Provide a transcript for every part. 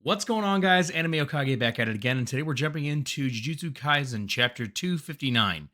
What's going on, guys? Anime Okage back at it again, and today we're jumping into Jujutsu Kaisen Chapter 259.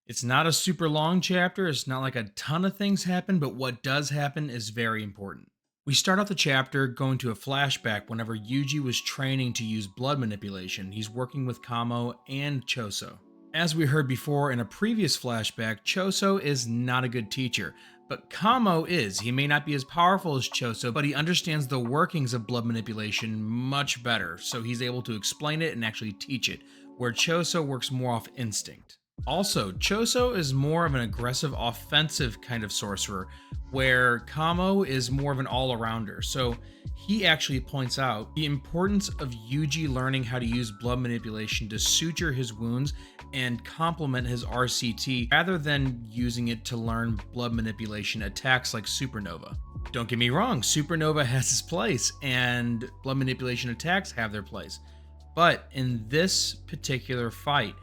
It's not a super long chapter, it's not like a ton of things happen, but what does happen is very important. We start off the chapter going to a flashback whenever Yuji was training to use blood manipulation. He's working with Kamo and Choso. As we heard before in a previous flashback, Choso is not a good teacher, but Kamo is. He may not be as powerful as Choso, but he understands the workings of blood manipulation much better, so he's able to explain it and actually teach it, where Choso works more off instinct. Also, Choso is more of an aggressive, offensive kind of sorcerer, where Kamo is more of an all-arounder. So he actually points out the importance of Yuji learning how to use blood manipulation to suture his wounds and complement his RCT rather than using it to learn blood manipulation attacks like Supernova. Don't get me wrong, Supernova has its place and blood manipulation attacks have their place. But in this particular fight,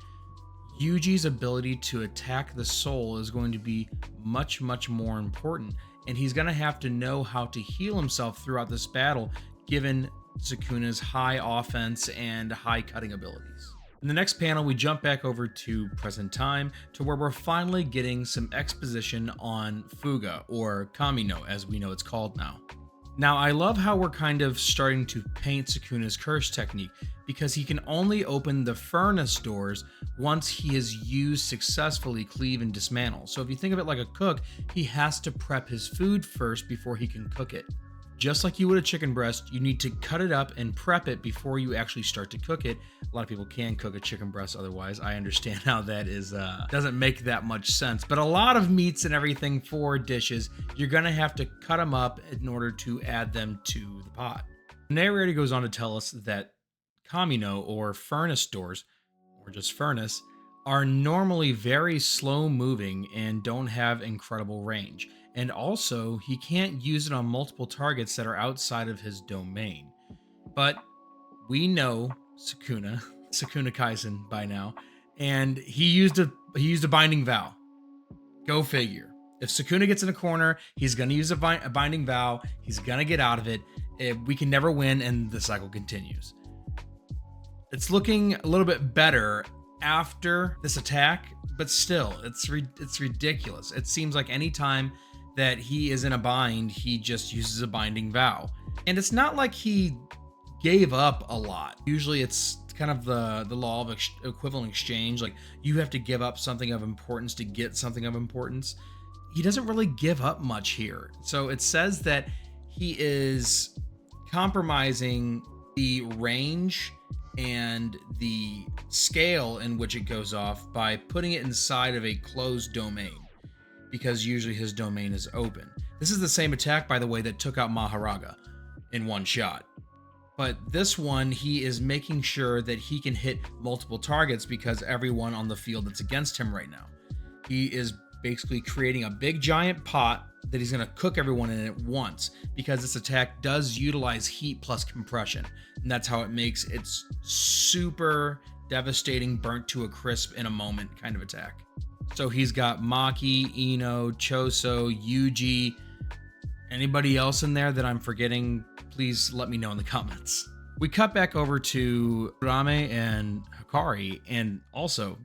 Yuji's ability to attack the soul is going to be much more important, and he's going to have to know how to heal himself throughout this battle, given Sukuna's high offense and high cutting abilities. In the next panel, we jump back over to present time to where we're finally getting some exposition on Fuga, or Kamino as we know it's called now. Now, I love how we're kind of starting to paint Sukuna's curse technique because he can only open the furnace doors once he has used successfully cleave and dismantle. So if you think of it like a cook, he has to prep his food first before he can cook it. Just like you would a chicken breast, you need to cut it up and prep it before you actually start to cook it. A lot of people can cook a chicken breast otherwise. I understand how that is doesn't make that much sense. But a lot of meats and everything for dishes, you're gonna have to cut them up in order to add them to the pot. The narrator goes on to tell us that Kamino, or furnace doors, or just furnace, are normally very slow moving and don't have incredible range. And also, he can't use it on multiple targets that are outside of his domain. But we know Sukuna, Sukuna Kaisen by now, and he used a binding vow. Go figure. If Sukuna gets in a corner, he's going to use a binding vow. He's going to get out of it. We can never win, and the cycle continues. It's looking a little bit better after this attack, but still, it's ridiculous. It seems like any time that he is in a bind, he just uses a binding vow. And it's not like he gave up a lot. Usually it's kind of the law of equivalent exchange. Like, you have to give up something of importance to get something of importance. He doesn't really give up much here. So it says that he is compromising the range and the scale in which it goes off by putting it inside of a closed domain, because usually his domain is open. This is the same attack, by the way, that took out Maharaga in one shot. But this one, he is making sure that he can hit multiple targets because everyone on the field that's against him right now. He is basically creating a big giant pot that he's going to cook everyone in at once, because this attack does utilize heat plus compression. And that's how it makes its super devastating, burnt to a crisp in a moment kind of attack. So he's got Maki, Ino, Choso, Yuji. Anybody else in there that I'm forgetting, please let me know in the comments. We cut back over to Rame and Hikari, and also,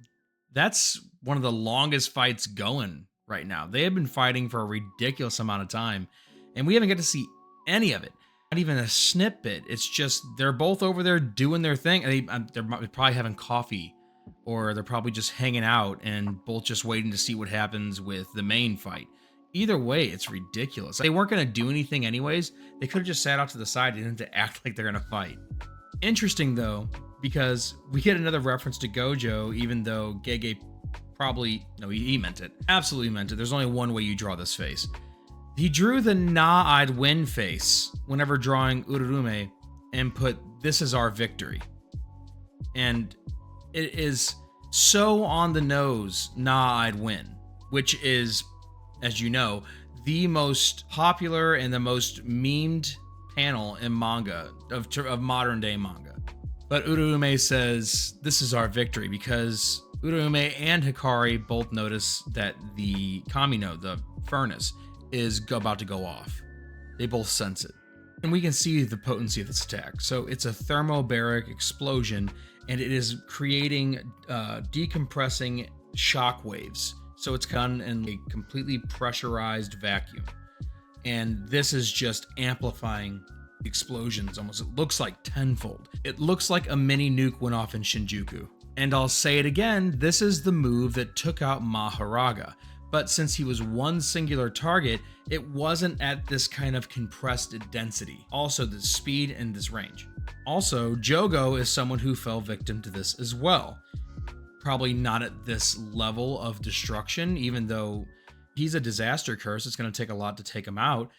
that's one of the longest fights going right now. They have been fighting for a ridiculous amount of time, and we haven't got to see any of it. Not even a snippet. It's just they're both over there doing their thing. They're probably having coffee, or they're probably just hanging out and both just waiting to see what happens with the main fight. Either way, it's ridiculous. They weren't going to do anything anyways. They could have just sat off to the side and didn't have to act like they're going to fight. Interesting, though, because we get another reference to Gojo, even though Gege probably... No, he meant it. Absolutely meant it. There's only one way you draw this face. He drew the I'd win face whenever drawing Ururume and put, "This is our victory." And it is so on the nose, I'd win, which is, as you know, the most popular and the most memed panel in manga, of modern day manga. But Ururume says, "This is our victory," because Ururume and Hikari both notice that the Kamino, the furnace, is about to go off. They both sense it. And we can see the potency of this attack. So it's a thermobaric explosion, and it is creating decompressing shock waves. So it's done in a completely pressurized vacuum. And this is just amplifying explosions almost. It looks like tenfold. It looks like a mini nuke went off in Shinjuku. And I'll say it again, this is the move that took out Maharaga. But since he was one singular target, it wasn't at this kind of compressed density. Also, the speed and this range. Also, Jogo is someone who fell victim to this as well. Probably not at this level of destruction, even though he's a disaster curse. It's going to take a lot to take him out.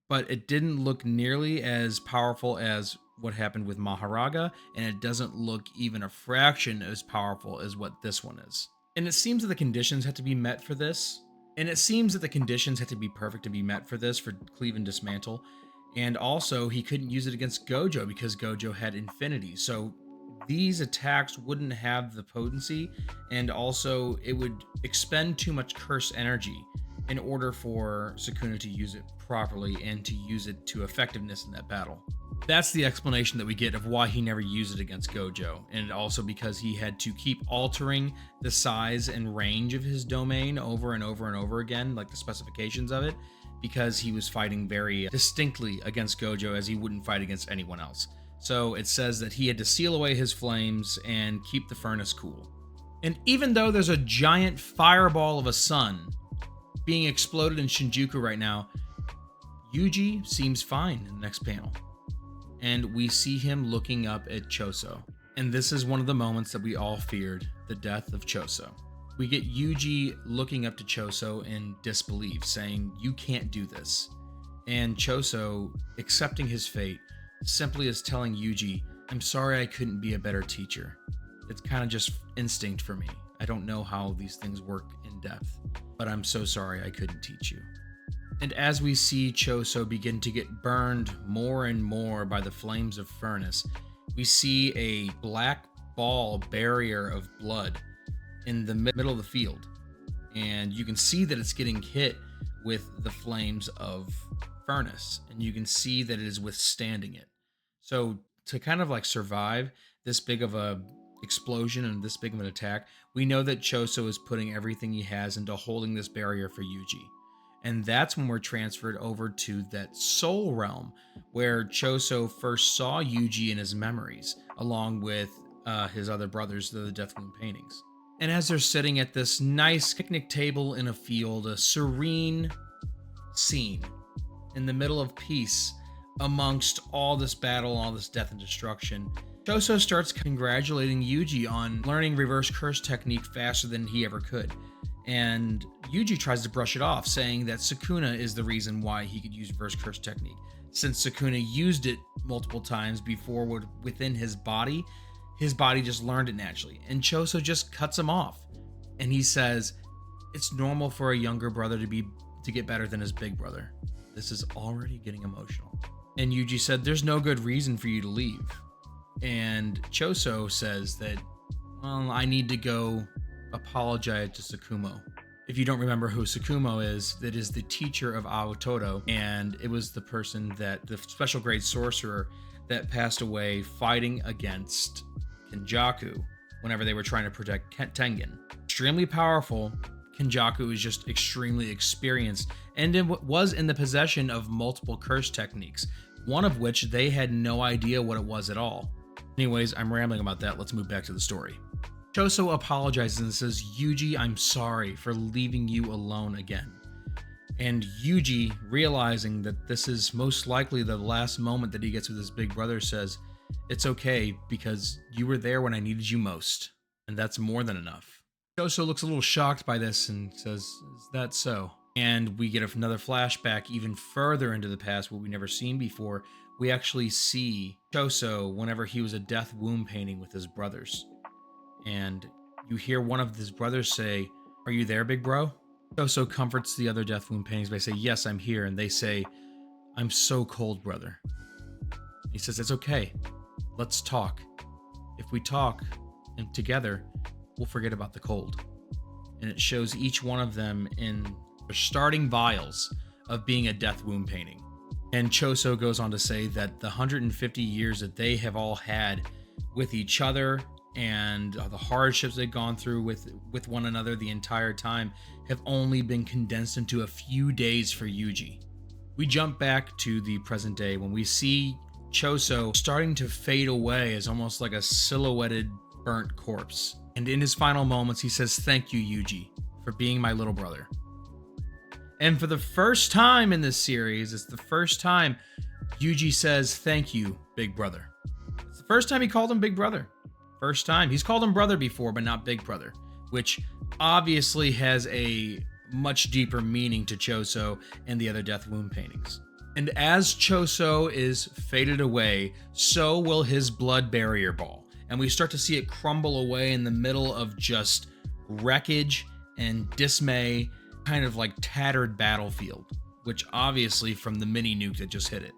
But it didn't look nearly as powerful as what happened with Maharaga, and it doesn't look even a fraction as powerful as what this one is. And it seems that the conditions had to be met for this. And it seems that the conditions had to be perfect to be met for this, for Cleave and Dismantle. And also, he couldn't use it against Gojo because Gojo had Infinity. So these attacks wouldn't have the potency, and also it would expend too much curse energy in order for Sukuna to use it properly and to use it to effectiveness in that battle. That's the explanation that we get of why he never used it against Gojo, and also because he had to keep altering the size and range of his domain over and over and over again, like the specifications of it, because he was fighting very distinctly against Gojo as he wouldn't fight against anyone else. So it says that he had to seal away his flames and keep the furnace cool. And even though there's a giant fireball of a sun being exploded in Shinjuku right now, Yuji seems fine in the next panel. And we see him looking up at Choso. And this is one of the moments that we all feared, the death of Choso. We get Yuji looking up to Choso in disbelief, saying, "You can't do this." And Choso, accepting his fate, simply is telling Yuji, "I'm sorry I couldn't be a better teacher. It's kind of just instinct for me. I don't know how these things work in depth, but I'm so sorry I couldn't teach you." And as we see Choso begin to get burned more and more by the flames of furnace, we see a black ball barrier of blood in the middle of the field. And you can see that it's getting hit with the flames of furnace, and you can see that it is withstanding it. So to kind of like survive this big of a explosion and this big of an attack, we know that Choso is putting everything he has into holding this barrier for Yuji. And that's when we're transferred over to that soul realm where Choso first saw Yuji in his memories, along with his other brothers, the Death Moon paintings. And as they're sitting at this nice picnic table in a field, a serene scene in the middle of peace amongst all this battle, all this death and destruction, Choso starts congratulating Yuji on learning reverse curse technique faster than he ever could. And Yuji tries to brush it off, saying that Sukuna is the reason why he could use reverse curse technique. Since Sukuna used it multiple times before within his body just learned it naturally. And Choso just cuts him off. And he says, "It's normal for a younger brother to get better than his big brother." This is already getting emotional. And Yuji said, "There's no good reason for you to leave." And Choso says that, "Well, I need to go apologize to Tsukumo." If you don't remember who Tsukumo is, that is the teacher of Todo, and it was the person that the special grade sorcerer that passed away fighting against Kenjaku whenever they were trying to protect Tengen. Extremely powerful. Kenjaku is just extremely experienced and it was in the possession of multiple curse techniques, one of which they had no idea what it was at all. Anyways, I'm rambling about that. Let's move back to the story. Choso apologizes and says, "Yuji, I'm sorry for leaving you alone again." And Yuji, realizing that this is most likely the last moment that he gets with his big brother, says, "It's okay, because you were there when I needed you most, and that's more than enough." Choso looks a little shocked by this and says, "Is that so?" And we get another flashback even further into the past, what we've never seen before. We actually see Choso whenever he was a death womb painting with his brothers. And you hear one of his brothers say, "Are you there, big bro?" Choso comforts the other death wound paintings by saying, "Yes, I'm here." And they say, "I'm so cold, brother." He says, "It's okay. Let's talk. If we talk and together, we'll forget about the cold." And it shows each one of them in their starting vials of being a death wound painting. And Choso goes on to say that the 150 years that they have all had with each other and the hardships they've gone through with one another the entire time have only been condensed into a few days for Yuji. We jump back to the present day when we see Choso starting to fade away as almost like a silhouetted burnt corpse. And in his final moments, he says, "Thank you, Yuji, for being my little brother." And for the first time in this series, it's the first time Yuji says, "Thank you, big brother." It's the first time he called him big brother. First time. He's called him brother before, but not big brother, which obviously has a much deeper meaning to Choso and the other Death Wound paintings. And as Choso is faded away, so will his blood barrier ball. And we start to see it crumble away in the middle of just wreckage and dismay, kind of like tattered battlefield, which obviously from the mini nuke that just hit it.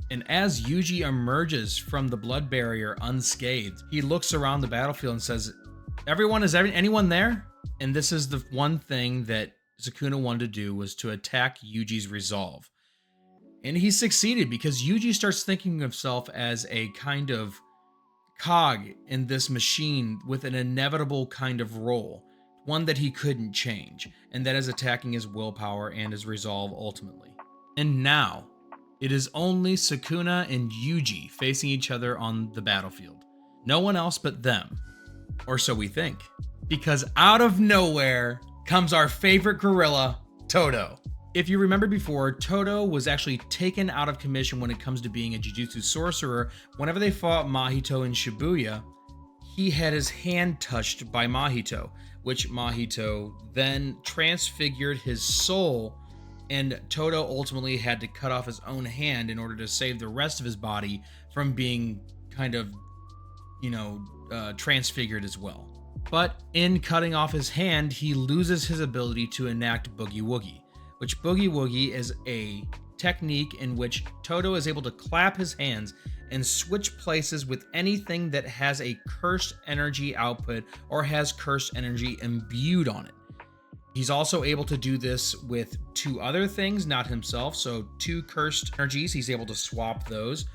And as Yuji emerges from the blood barrier unscathed, he looks around the battlefield and says, anyone there? And this is the one thing that Sukuna wanted to do, was to attack Yuji's resolve. And he succeeded because Yuji starts thinking of himself as a kind of cog in this machine with an inevitable kind of role, one that he couldn't change, and that is attacking his willpower and his resolve ultimately. And now, it is only Sukuna and Yuji facing each other on the battlefield. No one else but them. Or so we think. Because out of nowhere comes our favorite gorilla, Todo. If you remember before, Toto was actually taken out of commission when it comes to being a Jujutsu sorcerer. Whenever they fought Mahito in Shibuya, he had his hand touched by Mahito, which Mahito then transfigured his soul, and Toto ultimately had to cut off his own hand in order to save the rest of his body from being kind of, transfigured as well. But in cutting off his hand, he loses his ability to enact Boogie Woogie, which Boogie Woogie is a technique in which Toto is able to clap his hands and switch places with anything that has a cursed energy output or has cursed energy imbued on it. He's also able to do this with two other things, not himself. So 2 cursed energies, he's able to swap those,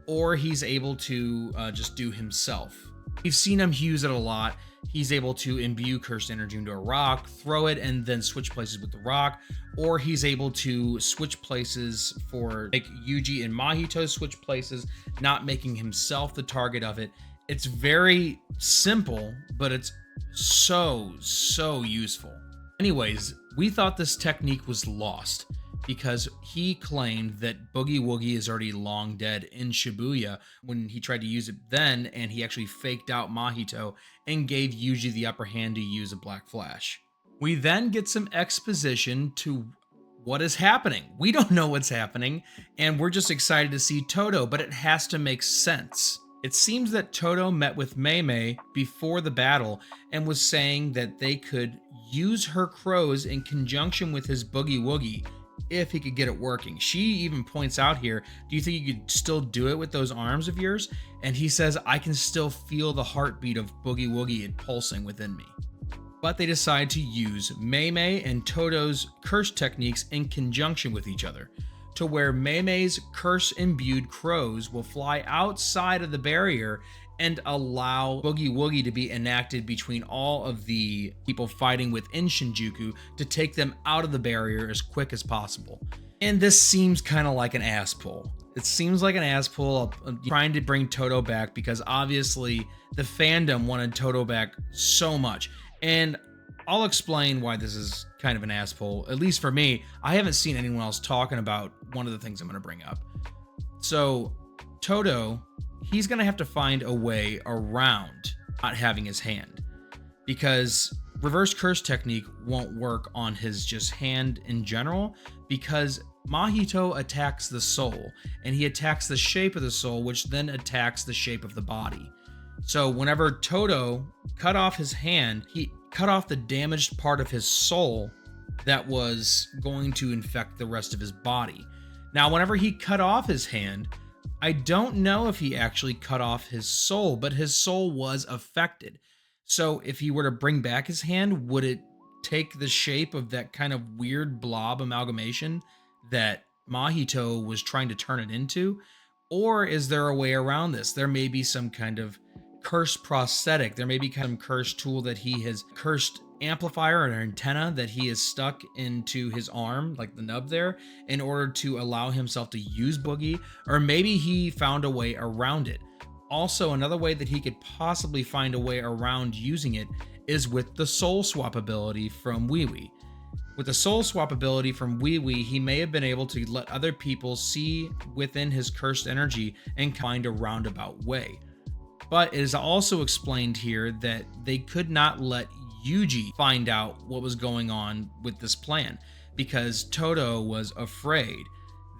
or he's able to just do himself. We've seen him use it a lot. He's able to imbue cursed energy into a rock, throw it, and then switch places with the rock. Or he's able to switch places for, like, Yuji and Mahito switch places, not making himself the target of it. It's very simple, but it's so useful. Anyways, we thought this technique was lost because he claimed that Boogie Woogie is already long dead in Shibuya when he tried to use it then, and he actually faked out Mahito and gave Yuji the upper hand to use a Black Flash. We then get some exposition to what is happening. We don't know what's happening, and we're just excited to see Toto, but it has to make sense. It seems that Toto met with Mei Mei before the battle and was saying that they could use her crows in conjunction with his Boogie Woogie if he could get it working. She even points out here, do you think you could still do it with those arms of yours? And he says, I can still feel the heartbeat of Boogie Woogie pulsing within me. But they decide to use Mei Mei and Toto's curse techniques in conjunction with each other, to where Mei Mei's curse-imbued crows will fly outside of the barrier and allow Boogie Woogie to be enacted between all of the people fighting within Shinjuku to take them out of the barrier as quick as possible. And this seems kind of like an ass pull. It seems like an ass pull of trying to bring Toto back because obviously the fandom wanted Toto back so much. And I'll explain why this is kind of an ass pull, at least for me. I haven't seen anyone else talking about one of the things I'm going to bring up. So Toto, he's going to have to find a way around not having his hand, because reverse curse technique won't work on his just hand in general, because Mahito attacks the soul and he attacks the shape of the soul, which then attacks the shape of the body. So whenever Toto cut off his hand, he cut off the damaged part of his soul that was going to infect the rest of his body. Now, whenever he cut off his hand, I don't know if he actually cut off his soul, but his soul was affected. So if he were to bring back his hand, would it take the shape of that kind of weird blob amalgamation that Mahito was trying to turn it into? Or is there a way around this? There may be some kind of cursed prosthetic. There may be kind of cursed tool that he has, cursed amplifier or an antenna that he has stuck into his arm, like the nub there, in order to allow himself to use Boogie. Or maybe he found a way around it. Also, another way that he could possibly find a way around using it is with the soul swap ability from Wee Wee. With the soul swap ability from Wee Wee, he may have been able to let other people see within his cursed energy and find a roundabout way. But it is also explained here that they could not let Yuji find out what was going on with this plan because Toto was afraid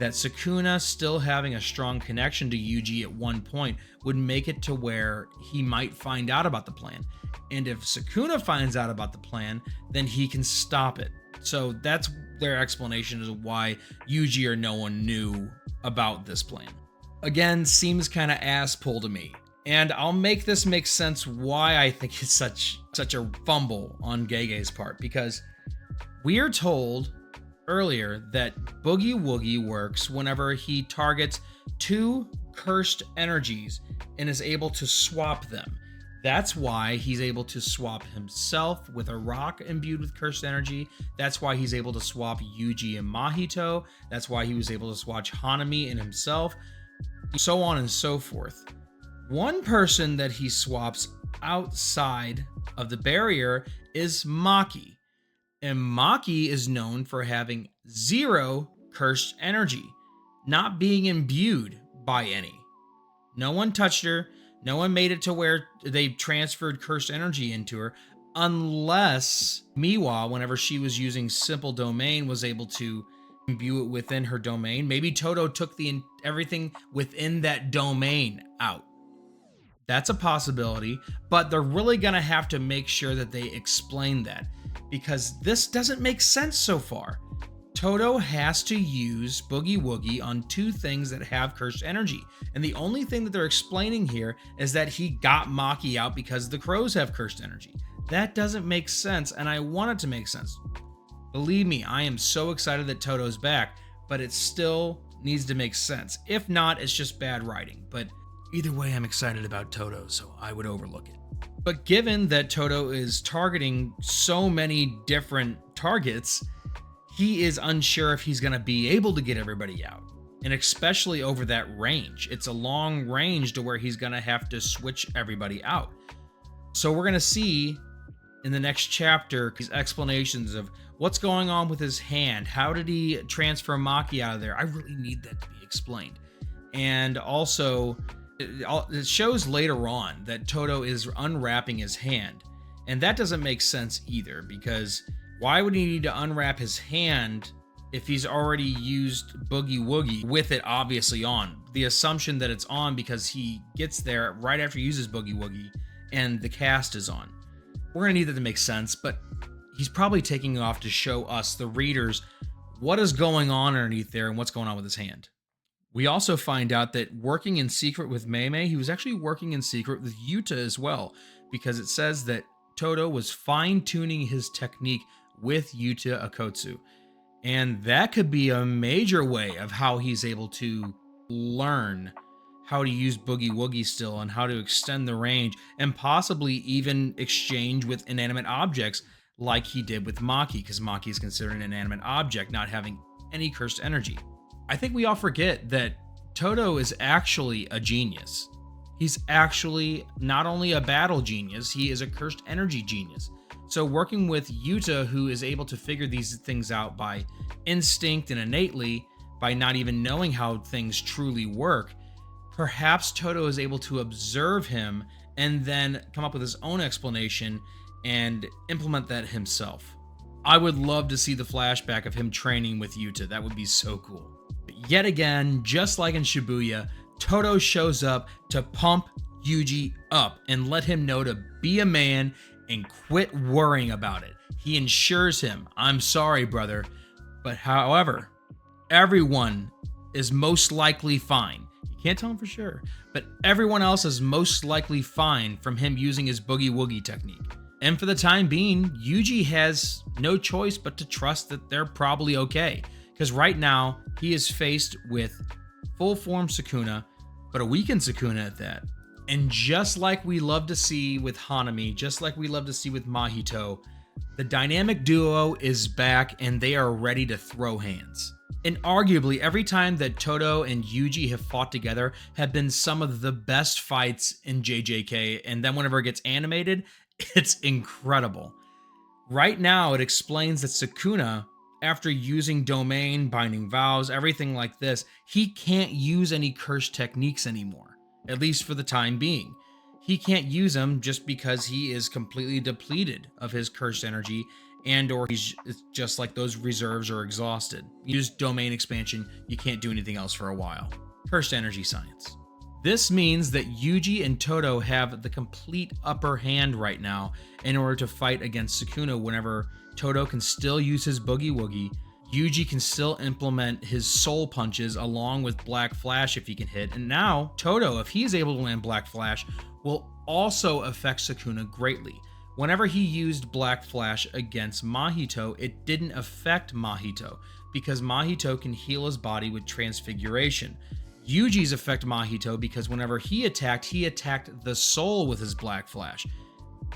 that Sukuna still having a strong connection to Yuji at one point would make it to where he might find out about the plan. And if Sukuna finds out about the plan, then he can stop it. So that's their explanation as to why Yuji or no one knew about this plan. Again, seems kind of ass-pull to me. And I'll make this make sense why I think it's such a fumble on Gege's part, because we are told earlier that Boogie Woogie works whenever he targets two cursed energies and is able to swap them. That's why he's able to swap himself with a rock imbued with cursed energy. That's why he's able to swap Yuji and Mahito. That's why he was able to swap Hanami and himself, so on and so forth. One person that he swaps outside of the barrier is Maki. And Maki is known for having 0 cursed energy, not being imbued by any. No one touched her. No one made it to where they transferred cursed energy into her, unless Miwa, whenever she was using simple domain, was able to imbue it within her domain. Maybe Toto took everything within that domain out. That's a possibility, but they're really going to have to make sure that they explain that, because this doesn't make sense so far. Toto has to use Boogie Woogie on 2 things that have cursed energy, and the only thing that they're explaining here is that he got Maki out because the crows have cursed energy. That doesn't make sense, and I want it to make sense. Believe me, I am so excited that Toto's back, but it still needs to make sense. If not, it's just bad writing, but either way, I'm excited about Toto, so I would overlook it. But given that Toto is targeting so many different targets, he is unsure if he's going to be able to get everybody out, and especially over that range. It's a long range to where he's going to have to switch everybody out. So we're going to see in the next chapter these explanations of what's going on with his hand. How did he transfer Maki out of there? I really need that to be explained. And also, it shows later on that Toto is unwrapping his hand, and that doesn't make sense either, because why would he need to unwrap his hand if he's already used Boogie Woogie with it obviously on? The assumption that it's on because he gets there right after he uses Boogie Woogie and the cast is on. We're going to need that to make sense, but he's probably taking it off to show us, the readers, what is going on underneath there and what's going on with his hand. We also find out that working in secret with Mei, he was actually working in secret with Yuta as well, because it says that Toto was fine-tuning his technique with Yuta Akotsu. And that could be a major way of how he's able to learn how to use Boogie Woogie still and how to extend the range and possibly even exchange with inanimate objects like he did with Maki, because Maki is considered an inanimate object, not having any cursed energy. I think we all forget that Toto is actually a genius. He's actually not only a battle genius, he is a cursed energy genius. So working with Yuta, who is able to figure these things out by instinct and innately, by not even knowing how things truly work, perhaps Toto is able to observe him and then come up with his own explanation and implement that himself. I would love to see the flashback of him training with Yuta. That would be so cool. But yet again, just like in Shibuya, Toto shows up to pump Yuji up and let him know to be a man and quit worrying about it. He assures him, I'm sorry, brother, but however, everyone is most likely fine. You can't tell him for sure, but everyone else is most likely fine from him using his Boogie Woogie technique. And for the time being, Yuji has no choice but to trust that they're probably okay, Because right now, he is faced with full form Sukuna, but a weakened Sukuna at that. And just like we love to see with Hanami, just like we love to see with Mahito, the dynamic duo is back and they are ready to throw hands. And arguably, every time that Todo and Yuji have fought together have been some of the best fights in JJK, and then whenever it gets animated, it's incredible. Right now, it explains that Sukuna, after using domain, binding vows, everything like this, he can't use any curse techniques anymore, at least for the time being. He can't use them just because he is completely depleted of his cursed energy, and or it's just like those reserves are exhausted. Use domain expansion, you can't do anything else for a while. Cursed energy science. This means that Yuji and Toto have the complete upper hand right now in order to fight against Sukuna whenever Toto can still use his boogie woogie. Yuji can still implement his soul punches along with Black Flash if he can hit. And now Toto, if he's able to land Black Flash, will also affect Sukuna greatly. Whenever he used Black Flash against Mahito, it didn't affect Mahito because Mahito can heal his body with transfiguration. Yuji's affect Mahito because whenever he attacked the soul with his Black Flash.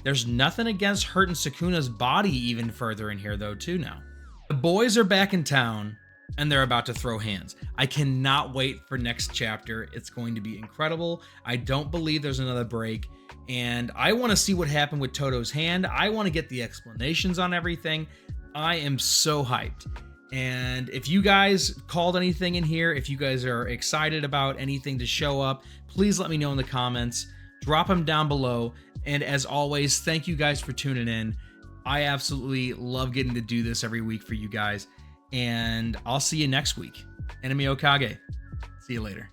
There's nothing against hurting Sukuna's body even further in here though too now. The boys are back in town and they're about to throw hands. I cannot wait for next chapter. It's going to be incredible. I don't believe there's another break. And I want to see what happened with Toto's hand. I want to get the explanations on everything. I am so hyped. And if you guys called anything in here, if you guys are excited about anything to show up, please let me know in the comments. Drop them down below. And as always, thank you guys for tuning in. I absolutely love getting to do this every week for you guys. And I'll see you next week. Enemy Okage. See you later.